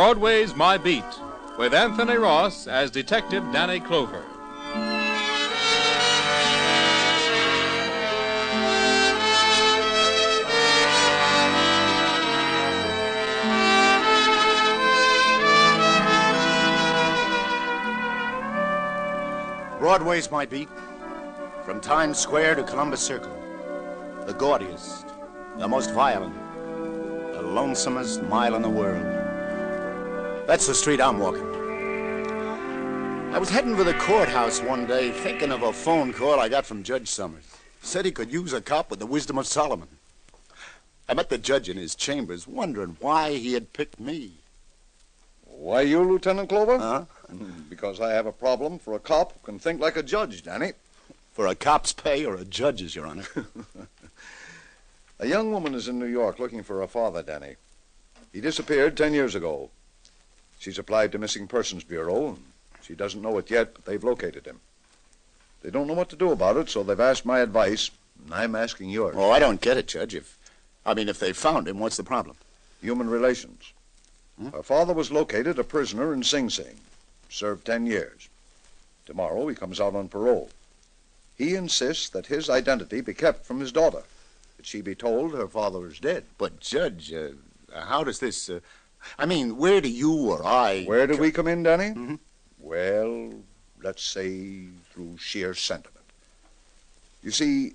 Broadway's My Beat, with Anthony Ross as Detective Danny Clover. Broadway's My Beat, from Times Square to Columbus Circle. The gaudiest, the most violent, the lonesomest mile in the world. That's the street I'm walking. I was heading for the courthouse one day, thinking of a phone call I got from Judge Summers. Said he could use a cop with the wisdom of Solomon. I met the judge in his chambers, wondering why he had picked me. Why you, Lieutenant Clover? Huh? Because I have a problem for a cop who can think like a judge, Danny. For a cop's pay or a judge's, Your Honor? A young woman is in New York looking for her father, Danny. He disappeared 10 years ago. She's applied to Missing Persons Bureau, and she doesn't know it yet, but they've located him. They don't know what to do about it, so they've asked my advice, and I'm asking yours. Oh, I don't get it, Judge. If they found him, what's the problem? Human relations. Her father was located a prisoner in Sing Sing. Served 10 years. Tomorrow he comes out on parole. He insists that his identity be kept from his daughter, that she be told her father is dead. But, Judge, how does this... where do you or I... Where do we come in, Danny? Mm-hmm. Well, let's say through sheer sentiment. You see,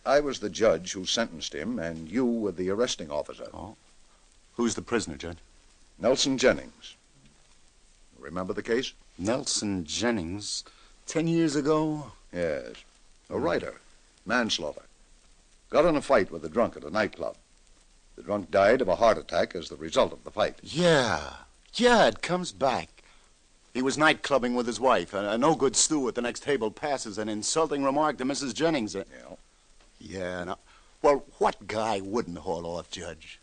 I was the judge who sentenced him, and you were the arresting officer. Oh. Who's the prisoner, Judge? Nelson Jennings. Remember the case? Nelson Jennings? 10 years ago? Yes. A writer. Manslaughter. Got in a fight with a drunk at a nightclub. The drunk died of a heart attack as the result of the fight. Yeah, it comes back. He was night clubbing with his wife. A no-good stew at the next table passes an insulting remark to Mrs. Jennings. Well, what guy wouldn't haul off, Judge?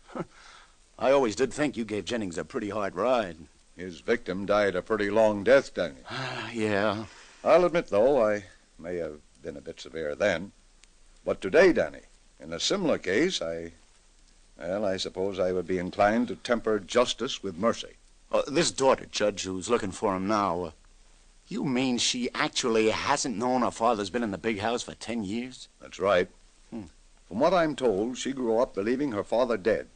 I always did think you gave Jennings a pretty hard ride. His victim died a pretty long death, Danny. Yeah. I'll admit, though, I may have been a bit severe then. But today, Danny, in a similar case, I suppose I would be inclined to temper justice with mercy. This daughter, Judge, who's looking for him now, you mean she actually hasn't known her father's been in the big house for 10 years? That's right. From what I'm told, she grew up believing her father dead.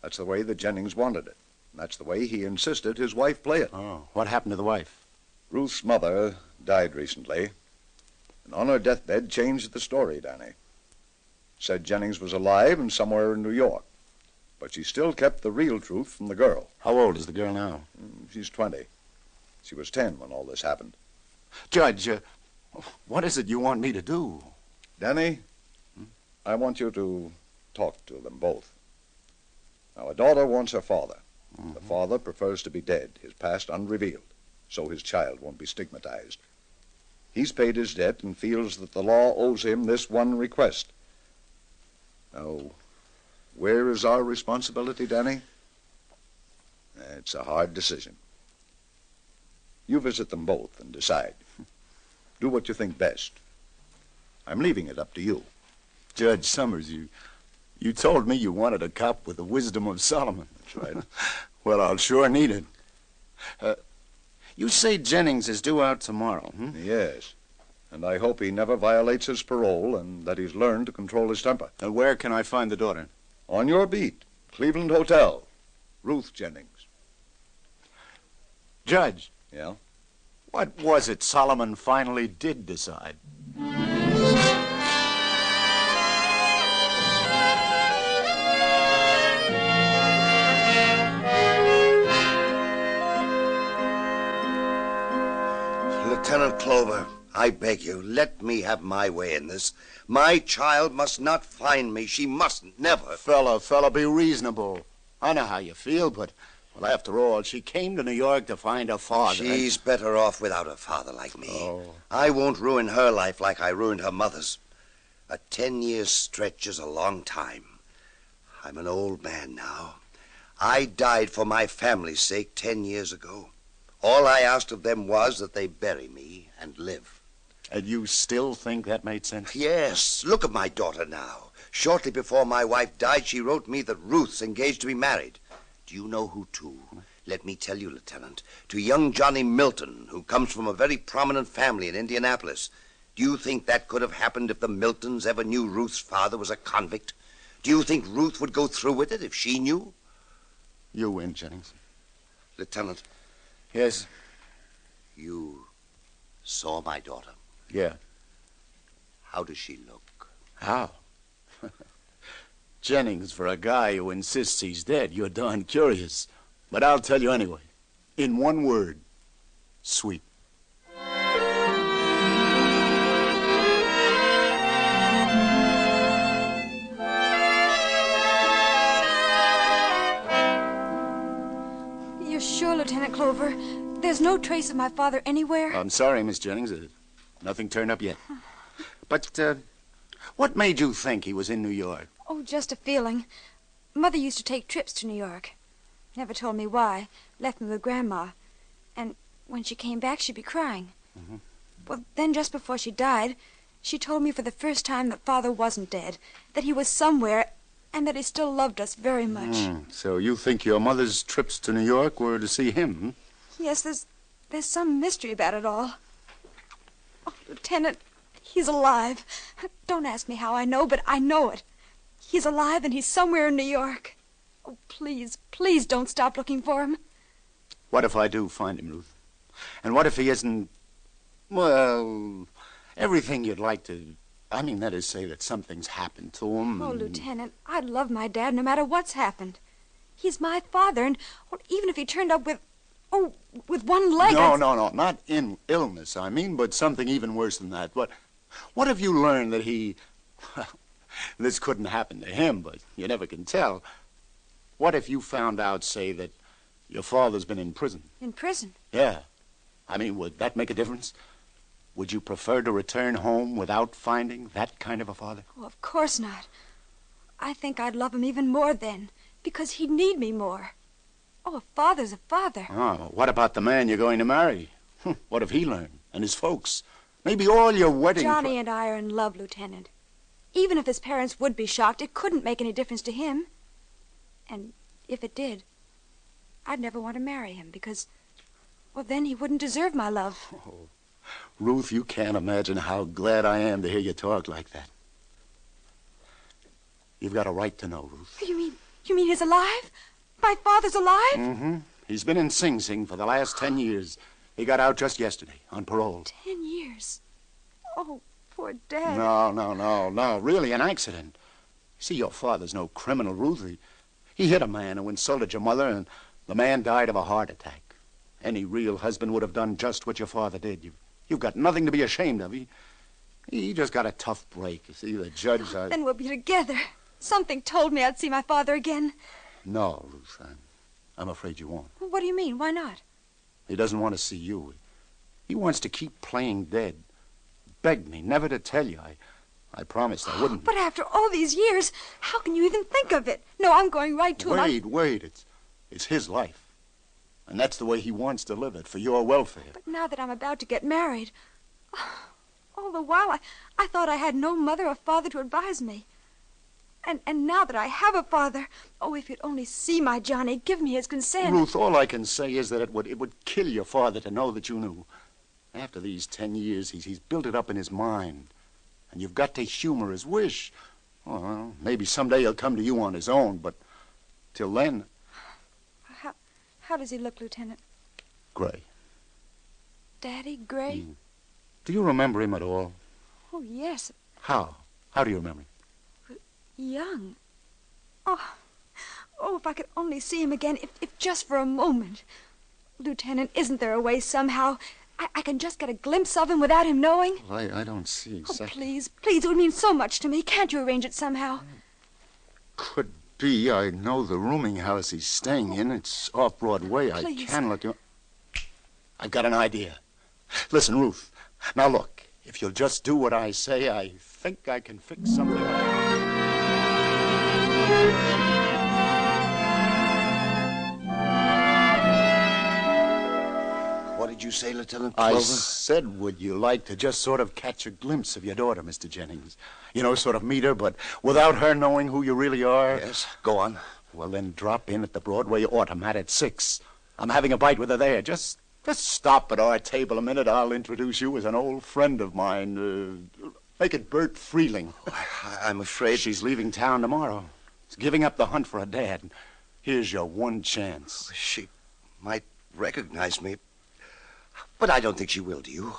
That's the way that Jennings wanted it. And that's the way he insisted his wife play it. Oh, what happened to the wife? Ruth's mother died recently, and on her deathbed changed the story, Danny. Said Jennings was alive and somewhere in New York. But she still kept the real truth from the girl. How old is the girl now? She's 20. She was 10 when all this happened. Judge, what is it you want me to do? Danny, I want you to talk to them both. Now, a daughter wants her father. The father prefers to be dead, his past unrevealed, so his child won't be stigmatized. He's paid his debt and feels that the law owes him this one request. Now, where is our responsibility, Danny? It's a hard decision. You visit them both and decide. Do what you think best. I'm leaving it up to you. Judge Summers, you told me you wanted a cop with the wisdom of Solomon. That's right. Well, I'll sure need it. You say Jennings is due out tomorrow, Yes. And I hope he never violates his parole and that he's learned to control his temper. And where can I find the daughter? On your beat, Cleveland Hotel. Ruth Jennings. Judge. Yeah? What was it Solomon finally did decide? Lieutenant Clover, I beg you, let me have my way in this. My child must not find me. She mustn't, never. Fella, be reasonable. I know how you feel, but, well, after all, she came to New York to find her father. She's better off without a father like me. Oh. I won't ruin her life like I ruined her mother's. A 10-year stretch is a long time. I'm an old man now. I died for my family's sake 10 years ago. All I asked of them was that they bury me and live. And you still think that made sense? Yes. Look at my daughter now. Shortly before my wife died, she wrote me that Ruth's engaged to be married. Do you know who to? Let me tell you, Lieutenant, to young Johnny Milton, who comes from a very prominent family in Indianapolis, do you think that could have happened if the Miltons ever knew Ruth's father was a convict? Do you think Ruth would go through with it if she knew? You win, Jennings. Lieutenant. Yes? You saw my daughter. Yeah. How does she look? How? Jennings, for a guy who insists he's dead, you're darn curious. But I'll tell you anyway. In one word. Sweet. You're sure, Lieutenant Clover? There's no trace of my father anywhere? I'm sorry, Miss Jennings. Nothing turned up yet. But, what made you think he was in New York? Oh, just a feeling. Mother used to take trips to New York. Never told me why. Left me with Grandma. And when she came back, she'd be crying. Mm-hmm. Well, then just before she died, she told me for the first time that Father wasn't dead, that he was somewhere, and that he still loved us very much. So you think your mother's trips to New York were to see him, hmm? Yes, there's some mystery about it all. Oh, Lieutenant, he's alive. Don't ask me how I know, but I know it. He's alive and he's somewhere in New York. Oh, please, please don't stop looking for him. What if I do find him, Ruth? And what if he isn't, well, everything you'd like to... I mean, that is, say that something's happened to him. Oh, Lieutenant, I'd love my dad no matter what's happened. He's my father, and even if he turned up with one leg... No, not in illness, I mean, but something even worse than that. What if you learned that he... Well, this couldn't happen to him, but you never can tell. What if you found out, say, that your father's been in prison? In prison? Yeah. I mean, would that make a difference? Would you prefer to return home without finding that kind of a father? Oh, of course not. I think I'd love him even more then, because he'd need me more. Oh, a father's a father. Oh, what about the man you're going to marry? What if he learned? And his folks? Maybe all your wedding... Johnny and I are in love, Lieutenant. Even if his parents would be shocked, it couldn't make any difference to him. And if it did, I'd never want to marry him because, well, then he wouldn't deserve my love. Oh, Ruth, you can't imagine how glad I am to hear you talk like that. You've got a right to know, Ruth. You mean he's alive? My father's alive? Mm-hmm. He's been in Sing Sing for the last 10 years. He got out just yesterday on parole. 10 years? Oh, poor Dad. No. Really, an accident. See, your father's no criminal, Ruth. He hit a man who insulted your mother, and the man died of a heart attack. Any real husband would have done just what your father did. You've got nothing to be ashamed of. He just got a tough break. You see, the judge... Then we'll be together. Something told me I'd see my father again. No, Ruth, I'm afraid you won't. What do you mean? Why not? He doesn't want to see you. He wants to keep playing dead. Begged me never to tell you. I promised I wouldn't. But after all these years, how can you even think of it? No, I'm going right to him. Wait. It's his life. And that's the way he wants to live it, for your welfare. But now that I'm about to get married, all the while I thought I had no mother or father to advise me. And now that I have a father, oh, if you'd only see my Johnny, give me his consent. Ruth, all I can say is that it would kill your father to know that you knew. After these 10 years, he's built it up in his mind. And you've got to humor his wish. Well, maybe someday he'll come to you on his own, but till then... How does he look, Lieutenant? Gray. Daddy, gray? Do you remember him at all? Oh, yes. How? How do you remember him? Young. Oh, if I could only see him again, if just for a moment. Lieutenant, isn't there a way somehow I can just get a glimpse of him without him knowing? Well, I don't see exactly... Oh, please, it would mean so much to me. Can't you arrange it somehow? Could be. I know the rooming house he's staying in. It's off Broadway. Please. I can let you... I've got an idea. Listen, Ruth. Now, look. If you'll just do what I say, I think I can fix something up. What did you say, Lieutenant Clover? I said, would you like to just sort of catch a glimpse of your daughter, Mr. Jennings? You know, sort of meet her, but without her knowing who you really are? Yes, go on. Well, then drop in at the Broadway Automat at 6. I'm having a bite with her there. Just stop at our table a minute. I'll introduce you as an old friend of mine. Make it Bert Freeling. I'm afraid... She's leaving town tomorrow. She's giving up the hunt for her dad. Here's your one chance. She might recognize me, but I don't think she will, do you?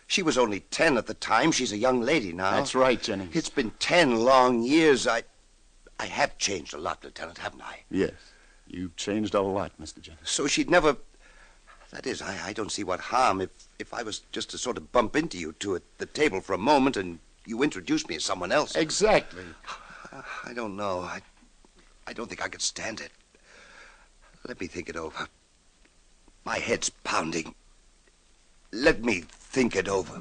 She was only 10 at the time. She's a young lady now. That's right, Jennings. It's been 10 long years. I have changed a lot, Lieutenant, haven't I? Yes, you've changed a lot, Mr. Jennings. So she'd never... That is, I don't see what harm if I was just to sort of bump into you two at the table for a moment and you introduced me as someone else. Exactly. I don't know. I don't think I could stand it. Let me think it over. My head's pounding. Let me think it over.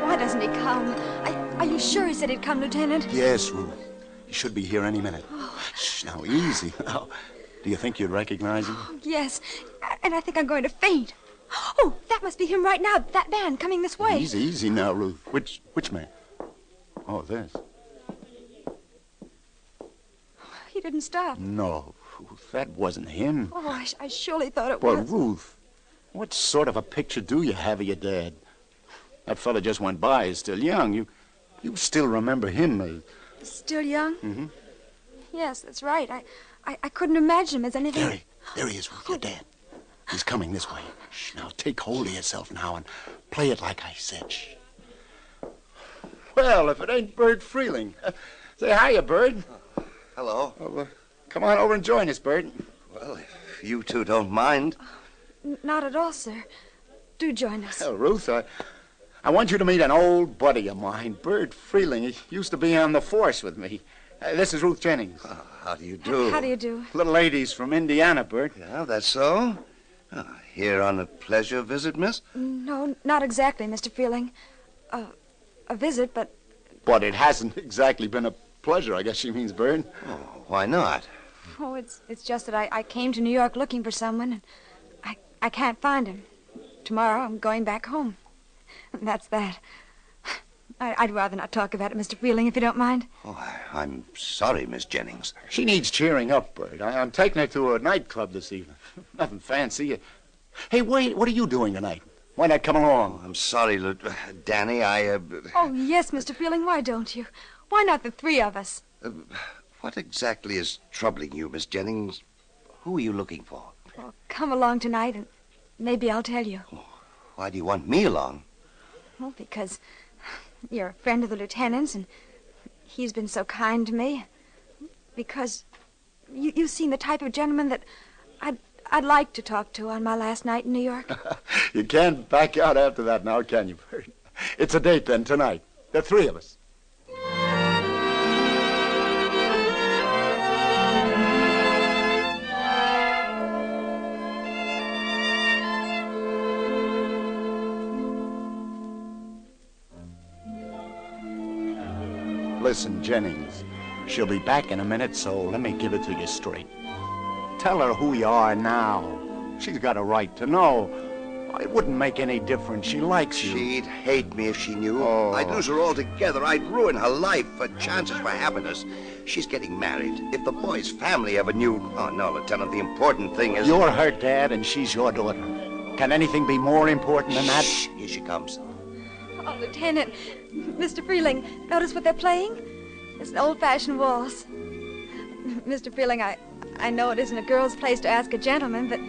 Why doesn't he come? Are you sure he said he'd come, Lieutenant? Yes, Ruth. He should be here any minute. Shh, now, easy. Now, do you think you'd recognize him? Yes, and I think I'm going to faint. Oh, that must be him right now, that man coming this way. Easy now, Ruth. Which man? Oh, this. He didn't stop. No, Ruth, that wasn't him. Oh, I surely thought it Well, was. Ruth, what sort of a picture do you have of your dad? That fella just went by. He's still young. You still remember him. Still young? Mm-hmm. Yes, that's right. I couldn't imagine him as anything... There he is, Ruth, your dad. He's coming this way. Shh, now take hold of yourself now and play it like I said. Shh. Well, if it ain't Bert Freeling. Say hiya, Bert. Hello. Oh, come on over and join us, Bert. Well, if you two don't mind. Not at all, sir. Do join us. Well, Ruth, I want you to meet an old buddy of mine, Bert Freeling. He used to be on the force with me. This is Ruth Jennings. How do you do? How do you do? Little lady's from Indiana, Bert. Yeah, that's so? Here on a pleasure visit, miss? No, not exactly, Mr. Freeling. A visit, but... But it hasn't exactly been a pleasure, I guess she means, Bert. Oh, why not? Oh, it's just that I came to New York looking for someone, and I can't find him. Tomorrow I'm going back home. That's that. I'd rather not talk about it, Mr. Freeling, if you don't mind. Oh, I'm sorry, Miss Jennings. She needs cheering up, Bert. I'm taking her to a nightclub this evening. Nothing fancy. Hey, wait, what are you doing tonight? Why not come along? I'm sorry, Danny, Oh, yes, Mr. Freeling, why don't you? Why not the three of us? What exactly is troubling you, Miss Jennings? Who are you looking for? Well, come along tonight, and maybe I'll tell you. Oh, why do you want me along? Well, because you're a friend of the lieutenant's, and he's been so kind to me. Because you seem the type of gentleman that I'd like to talk to on my last night in New York. You can't back out after that now, can you, Bert? It's a date then, tonight. The three of us. Listen, Jennings, she'll be back in a minute, so let me give it to you straight. Tell her who you are now. She's got a right to know. It wouldn't make any difference. She likes you. She'd hate me if she knew. Oh. I'd lose her altogether. I'd ruin her life, her chances for happiness. She's getting married. If the boy's family ever knew... Oh, no, Lieutenant, the important thing is... You're her dad, and she's your daughter. Can anything be more important than that? Shh, here she comes. Oh, Lieutenant, Mr. Freeling, notice what they're playing? It's an old-fashioned waltz. Mr. Freeling, I know it isn't a girl's place to ask a gentleman, but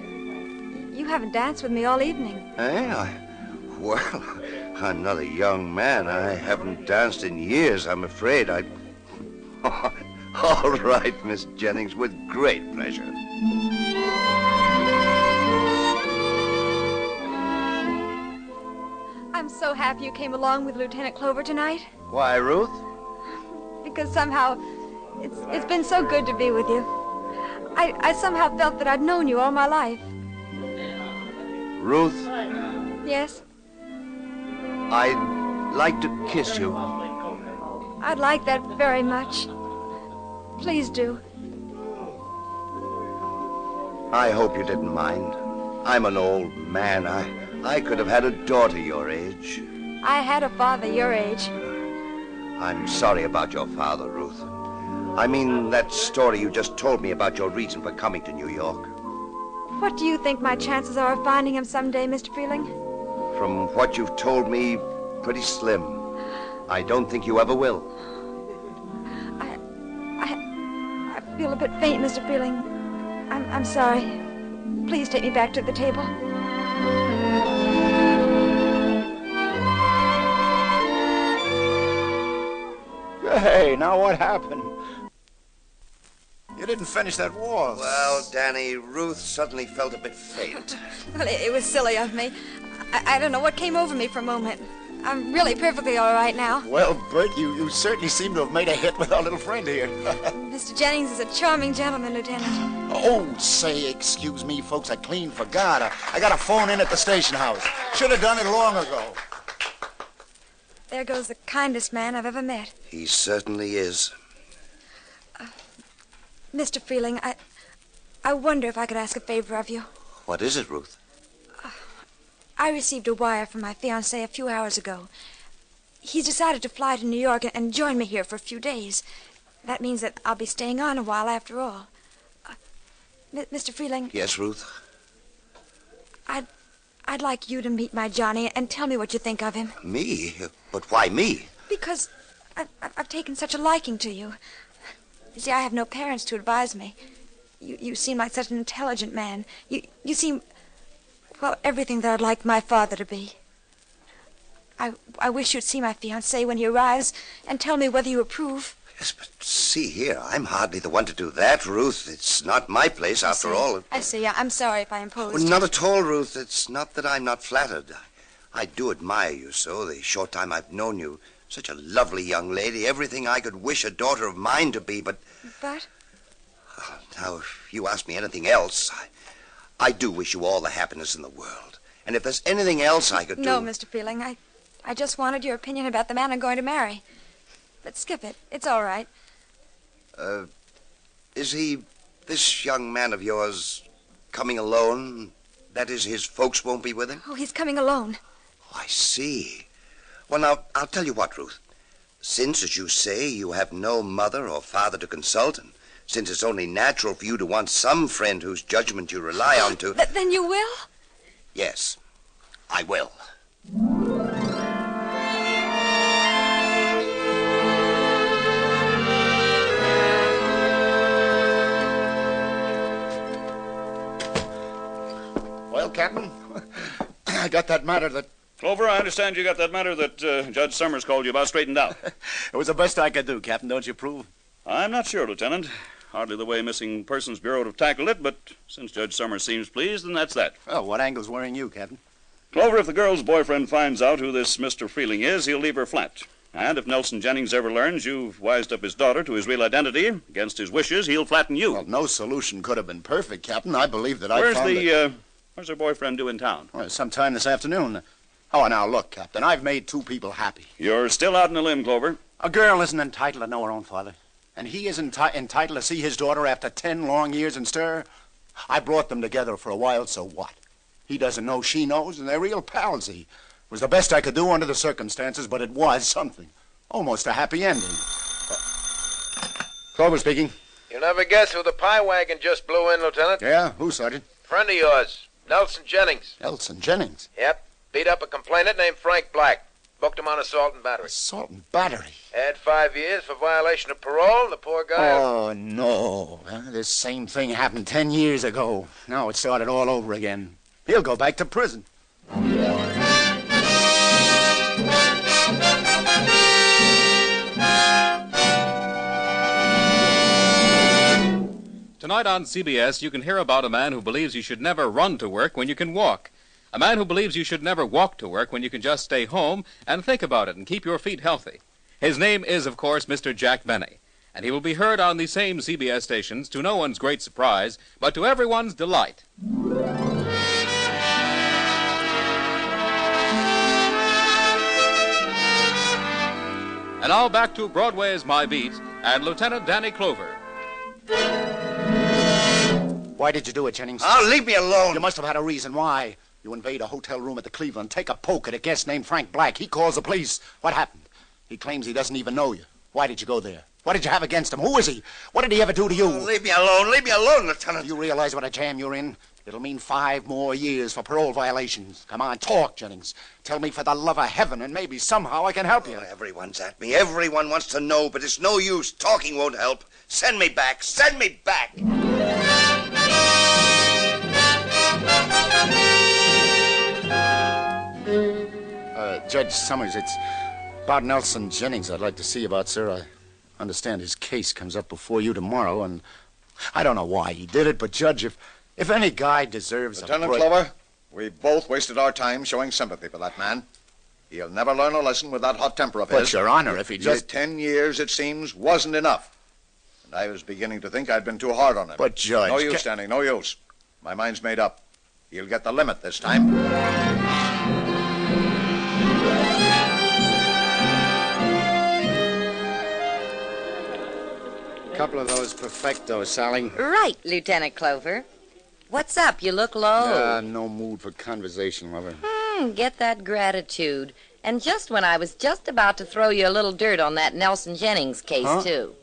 you haven't danced with me all evening. Eh? Well, I'm not a young man. I haven't danced in years, I'm afraid. All right, Miss Jennings, with great pleasure. I'm so happy you came along with Lieutenant Clover tonight. Why, Ruth? Because somehow it's been so good to be with you. I somehow felt that I'd known you all my life. Ruth, Yes? I'd like to kiss you. I'd like that very much. Please do. I hope you didn't mind. I'm an old man. I could have had a daughter your age. I had a father your age. I'm sorry about your father, Ruth. I mean that story you just told me about your reason for coming to New York. What do you think my chances are of finding him someday, Mr. Freeling? From what you've told me, pretty slim. I don't think you ever will. I feel a bit faint, Mr. Freeling. I'm sorry. Please take me back to the table. Hey, now what happened? You didn't finish that waltz. Well, Danny, Ruth suddenly felt a bit faint. Well, it was silly of me. I don't know what came over me for a moment. I'm really perfectly all right now. Well, Bert, you certainly seem to have made a hit with our little friend here. Mr. Jennings is a charming gentleman, Lieutenant. Oh, say, excuse me, folks, I clean forgot. I got a phone in at the station house. Should have done it long ago. There goes the kindest man I've ever met. He certainly is. Mr. Freeling, I wonder if I could ask a favor of you. What is it, Ruth? I received a wire from my fiancé a few hours ago. He's decided to fly to New York and join me here for a few days. That means that I'll be staying on a while after all. Mr. Freeling? Yes, Ruth? I'd like you to meet my Johnny and tell me what you think of him. Me? But why me? Because I've taken such a liking to you. You see, I have no parents to advise me. You seem like such an intelligent man. You seem, well, everything that I'd like my father to be. I wish you'd see my fiancé when he arrives and tell me whether you approve. Yes, but see here, I'm hardly the one to do that, Ruth. It's not my place, after all. I see. I'm sorry if I imposed. Well, not at all, Ruth. It's not that I'm not flattered. I do admire you so, the short time I've known you. Such a lovely young lady, everything I could wish a daughter of mine to be, but... But? Now, if you ask me anything else, I do wish you all the happiness in the world. And if there's anything else I could do... No, Mr. Freeling, I just wanted your opinion about the man I'm going to marry. But skip it. It's all right. Is he, this young man of yours, coming alone? That is, his folks won't be with him? Oh, he's coming alone. Oh, I see. Well, now, I'll tell you what, Ruth. Since, as you say, you have no mother or father to consult, and since it's only natural for you to want some friend whose judgment you rely on to... Then you will? Yes, I will. Well, Captain, I got that matter that... Clover, I understand you got that matter that Judge Summers called you about straightened out. It was the best I could do, Captain. Don't you approve? I'm not sure, Lieutenant. Hardly the way Missing Persons Bureau would have tackled it, but since Judge Summers seems pleased, then that's that. Well, what angle's worrying you, Captain? Clover, if the girl's boyfriend finds out who this Mr. Freeling is, he'll leave her flat. And if Nelson Jennings ever learns you've wised up his daughter to his real identity, against his wishes, he'll flatten you. Well, no solution could have been perfect, Captain. I believe that I found Where's her boyfriend due in town? Well, sometime this afternoon. Oh, now, look, Captain, I've made two people happy. You're still out on a limb, Clover. A girl isn't entitled to know her own father. And he isn't entitled to see his daughter after 10 long years in stir. I brought them together for a while, so what? He doesn't know, she knows, and they're real pals. It was the best I could do under the circumstances, but it was something. Almost a happy ending. Clover speaking. You'll never guess who the pie wagon just blew in, Lieutenant. Yeah? Who, Sergeant? Friend of yours, Nelson Jennings. Nelson Jennings. Yep. Beat up a complainant named Frank Black. Booked him on assault and battery. Assault and battery? Had 5 years for violation of parole, and the poor guy... Oh, no. This same thing happened 10 years ago. Now it started all over again. He'll go back to prison. Tonight on CBS, you can hear about a man who believes you should never run to work when you can walk. A man who believes you should never walk to work when you can just stay home and think about it and keep your feet healthy. His name is, of course, Mr. Jack Benny, and he will be heard on the same CBS stations to no one's great surprise, but to everyone's delight. And now back to Broadway's My Beat and Lieutenant Danny Clover. Why did you do it, Jennings? Oh, leave me alone. You must have had a reason. Why? You invade a hotel room at the Cleveland, take a poke at a guest named Frank Black. He calls the police. What happened? He claims he doesn't even know you. Why did you go there? What did you have against him? Who is he? What did he ever do to you? Oh, leave me alone. Leave me alone, Lieutenant. Do you realize what a jam you're in? It'll mean 5 more years for parole violations. Come on, talk, Jennings. Tell me for the love of heaven, and maybe somehow I can help you. Oh, everyone's at me. Everyone wants to know, but it's no use. Talking won't help. Send me back. Send me back. Judge Summers, it's about Nelson Jennings I'd like to see about, sir. I understand his case comes up before you tomorrow, and I don't know why he did it, but, Judge, if any guy deserves Lieutenant Clover, we both wasted our time showing sympathy for that man. He'll never learn a lesson with that hot temper of his. But, Your Honor, if he just... 10 years, it seems, wasn't enough. And I was beginning to think I'd been too hard on him. But, Judge... No use standing, no use. My mind's made up. He'll get the limit this time. Couple of those perfectos, Sally. Right, Lieutenant Clover. What's up? You look low. No mood for conversation, lover. Get that gratitude. And just when I was just about to throw you a little dirt on that Nelson Jennings case, too.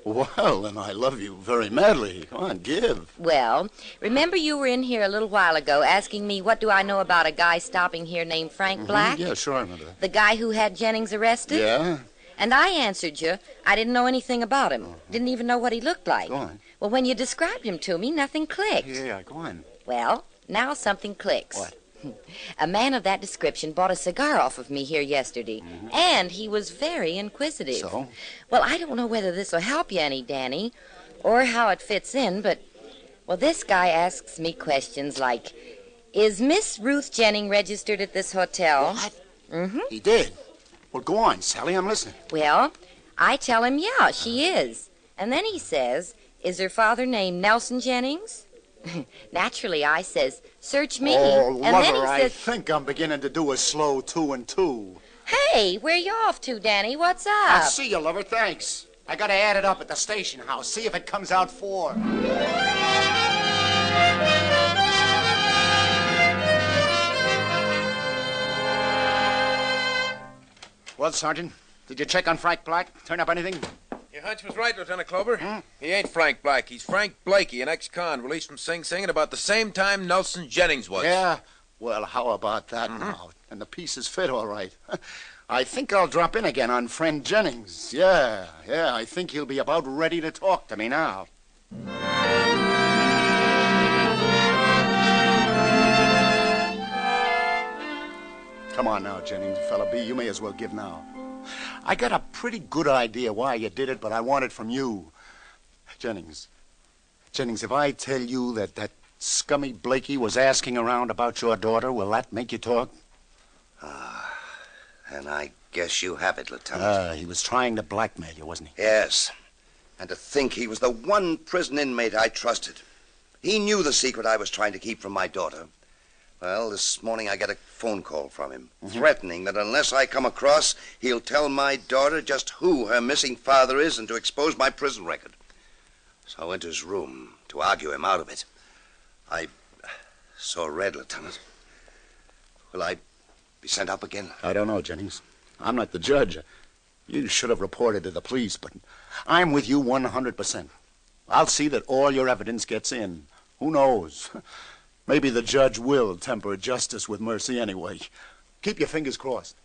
Well, then I love you very madly. Come on, give. Well, remember you were in here a little while ago asking me what do I know about a guy stopping here named Frank Black? Yeah, sure, I remember that. The guy who had Jennings arrested? Yeah? And I answered you, I didn't know anything about him. Didn't even know what he looked like. Go on. Well, when you described him to me, nothing clicked. Yeah, go on. Well, now something clicks. What? A man of that description bought a cigar off of me here yesterday, and he was very inquisitive. So? Well, I don't know whether this will help you any, Danny, or how it fits in, but, well, this guy asks me questions like, is Miss Ruth Jennings registered at this hotel? What? He did? Well, go on, Sally, I'm listening. Well, I tell him, yeah, she is. And then he says, is her father named Nelson Jennings? Naturally, I says, search me. Oh, and lover, then he I says, think I'm beginning to do a slow 2 and 2. hey, where you off to, Danny? What's up? I'll see you, lover, thanks. I gotta add it up at the station house, see if it comes out 4. Well, Sergeant, did you check on Frank Black? Turn up anything? Your hunch was right, Lieutenant Clover. He ain't Frank Black. He's Frank Blakey, an ex-con released from Sing Sing at about the same time Nelson Jennings was. Yeah? Well, how about that now? And the pieces fit all right. I think I'll drop in again on friend Jennings. Yeah, I think he'll be about ready to talk to me now. Come on now, Jennings, fella B, you may as well give now. I got a pretty good idea why you did it, but I want it from you. Jennings, if I tell you that scummy Blakey was asking around about your daughter, will that make you talk? And I guess you have it, Lieutenant. He was trying to blackmail you, wasn't he? Yes. And to think he was the one prison inmate I trusted. He knew the secret I was trying to keep from my daughter. Well, this morning I got a phone call from him, threatening that unless I come across, he'll tell my daughter just who her missing father is and to expose my prison record. So I went to his room to argue him out of it. I saw red, Lieutenant. Will I be sent up again? I don't know, Jennings. I'm not the judge. You should have reported to the police, but I'm with you 100%. I'll see that all your evidence gets in. Who knows? Maybe the judge will temper justice with mercy anyway. Keep your fingers crossed.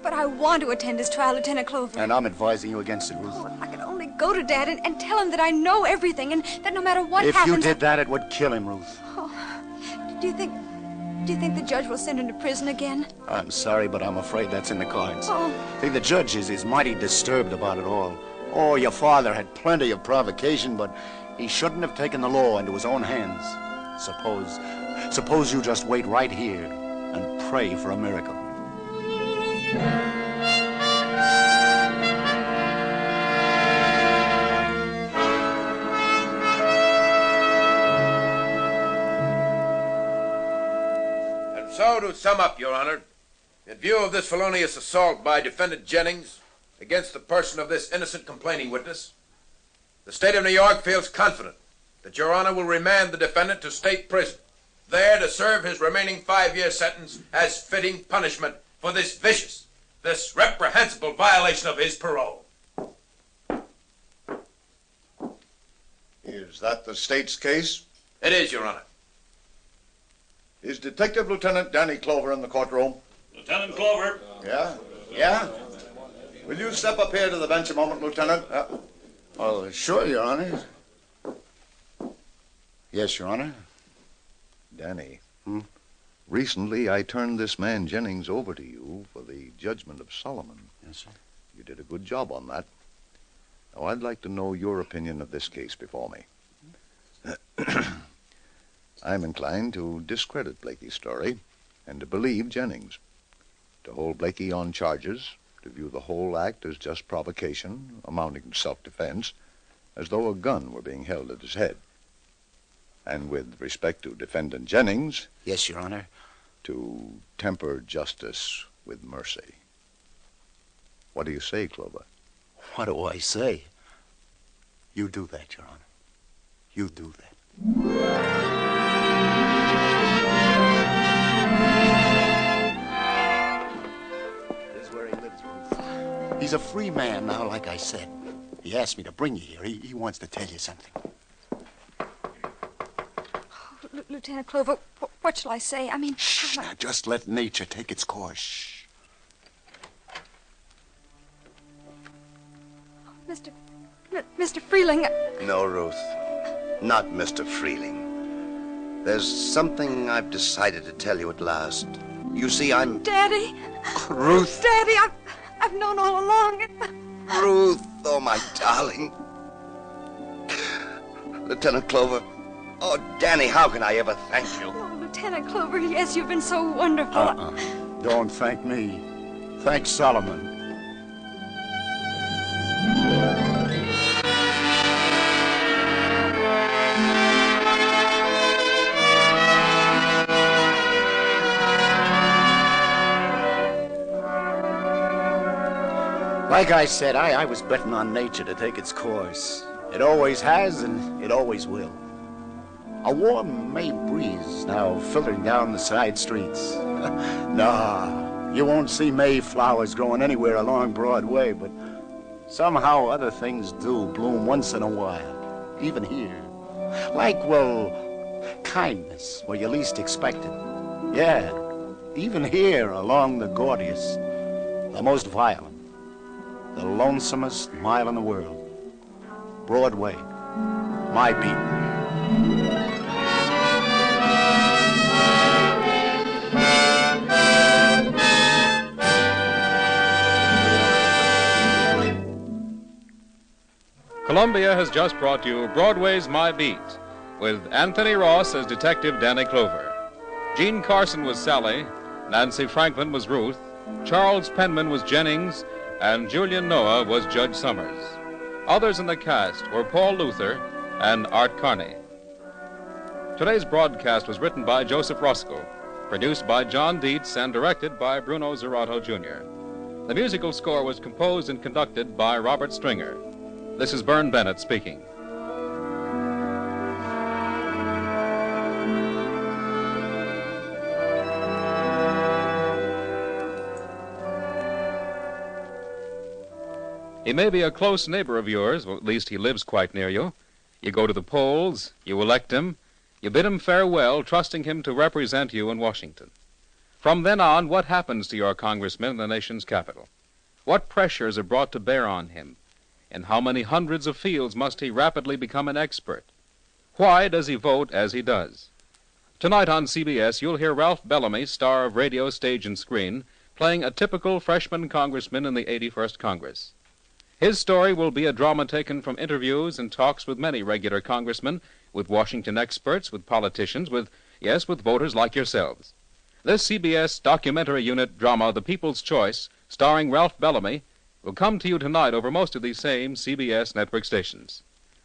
But I want to attend his trial, Lieutenant Clover. And I'm advising you against it, Ruth. I could only go to Dad and tell him that I know everything and that no matter what If happens... you did that, it would kill him, Ruth. Do you think the judge will send him to prison again? I'm sorry, but I'm afraid that's in the cards. Oh. See, the judge is mighty disturbed about it all. Oh, your father had plenty of provocation, but he shouldn't have taken the law into his own hands. Suppose you just wait right here and pray for a miracle. And so, to sum up, Your Honor, in view of this felonious assault by Defendant Jennings against the person of this innocent complaining witness, the State of New York feels confident that Your Honor will remand the defendant to state prison, there to serve his remaining 5-year sentence as fitting punishment for this vicious, this reprehensible violation of his parole. Is that the state's case? It is, Your Honor. Is Detective Lieutenant Danny Clover in the courtroom? Lieutenant Clover. Yeah? Yeah? Will you step up here to the bench a moment, Lieutenant? Oh, sure, Your Honor. Yes, Your Honor. Danny. Recently, I turned this man Jennings over to you for the judgment of Solomon. Yes, sir. You did a good job on that. Now, I'd like to know your opinion of this case before me. I'm inclined to discredit Blakey's story and to believe Jennings, to hold Blakey on charges, to view the whole act as just provocation, amounting to self-defense, as though a gun were being held at his head. And with respect to Defendant Jennings... Yes, Your Honor. ...to temper justice with mercy. What do you say, Clover? What do I say? You do that, Your Honor. You do that. This is where he lives, Ruth. He's a free man now, like I said. He asked me to bring you here. He wants to tell you something. Lieutenant Clover, what shall I say? I mean... Shh, now just let nature take its course. Shh. Mr. Freeling... No, Ruth. Not Mr. Freeling. There's something I've decided to tell you at last. You see, I'm... Daddy! Ruth! Daddy, I've known all along. Ruth, oh, my darling. Lieutenant Clover. Oh, Danny, how can I ever thank you? Oh, Lieutenant Clover, yes, you've been so wonderful. Don't thank me. Thank Solomon. Like I said, I was betting on nature to take its course. It always has, and it always will. A warm May breeze now filtering down the side streets. Nah, you won't see May flowers growing anywhere along Broadway, but somehow other things do bloom once in a while, even here. Like, well, kindness where you least expect it. Yeah, even here along the gaudiest, the most violent, the lonesomest mile in the world. Broadway, my beat. Columbia has just brought you Broadway's My Beat, with Anthony Ross as Detective Danny Clover. Jean Carson was Sally, Nancy Franklin was Ruth, Charles Penman was Jennings, and Julian Noah was Judge Summers. Others in the cast were Paul Luther and Art Carney. Today's broadcast was written by Joseph Roscoe, produced by John Dietz, and directed by Bruno Zerato, Jr. The musical score was composed and conducted by Robert Stringer. This is Bern Bennett speaking. He may be a close neighbor of yours, or at least he lives quite near you. You go to the polls, you elect him, you bid him farewell, trusting him to represent you in Washington. From then on, what happens to your congressman in the nation's capital? What pressures are brought to bear on him? In how many hundreds of fields must he rapidly become an expert? Why does he vote as he does? Tonight on CBS, you'll hear Ralph Bellamy, star of radio, stage, and screen, playing a typical freshman congressman in the 81st Congress. His story will be a drama taken from interviews and talks with many regular congressmen, with Washington experts, with politicians, with voters like yourselves. This CBS documentary unit drama, The People's Choice, starring Ralph Bellamy, will come to you tonight over most of these same CBS network stations.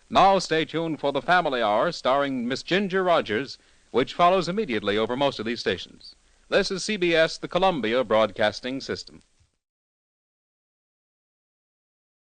Now stay tuned for the Family Hour, starring Miss Ginger Rogers, which follows immediately over most of these stations. This is CBS, the Columbia Broadcasting System.